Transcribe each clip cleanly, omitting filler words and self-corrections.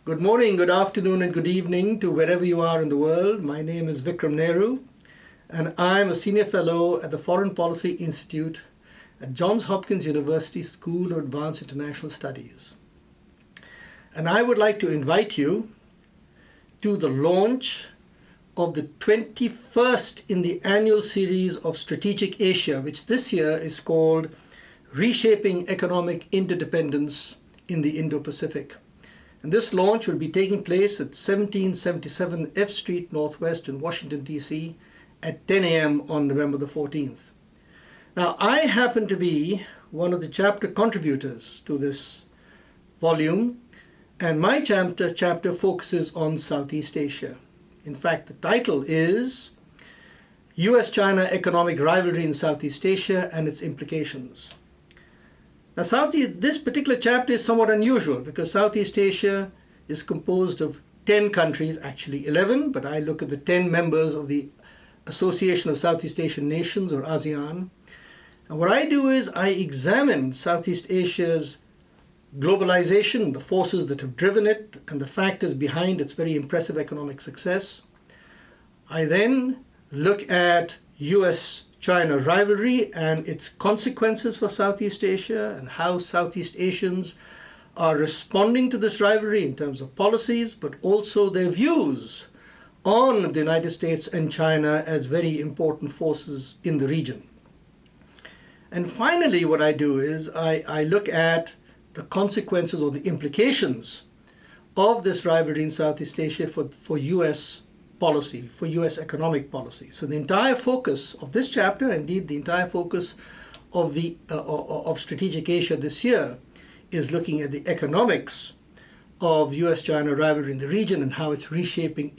Good morning, good afternoon, and good evening to wherever you are in the world. My name is Vikram Nehru, and I'm a senior fellow at the Foreign Policy Institute at Johns Hopkins University School of Advanced International Studies. And I would like to invite you to the launch of the 21st in the annual series of Strategic Asia, which this year is called Reshaping Economic Interdependence in the Indo-Pacific. And this launch will be taking place at 1777 F Street Northwest in Washington, D.C. at 10 a.m. on November the 14th. Now, I happen to be one of the chapter contributors to this volume, and my chapter focuses on Southeast Asia. In fact, the title is U.S China Economic Rivalry in Southeast Asia and its Implications. Now, this particular chapter is somewhat unusual because Southeast Asia is composed of 10 countries, actually 11, but I look at the 10 members of the Association of Southeast Asian Nations, or ASEAN. And what I do is I examine Southeast Asia's globalization, the forces that have driven it, and the factors behind its very impressive economic success. I then look at U.S. China rivalry and its consequences for Southeast Asia and how Southeast Asians are responding to this rivalry in terms of policies, but also their views on the United States and China as very important forces in the region. And finally, what I do is I look at the consequences or the implications of this rivalry in Southeast Asia for U.S. policy, for U.S. economic policy. So the entire focus of this chapter, indeed the entire focus of Strategic Asia this year, is looking at the economics of U.S. China rivalry in the region and how it's reshaping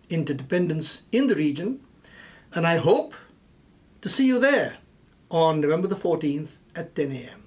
interdependence in the region. And I hope to see you there on November the 14th at 10 a.m.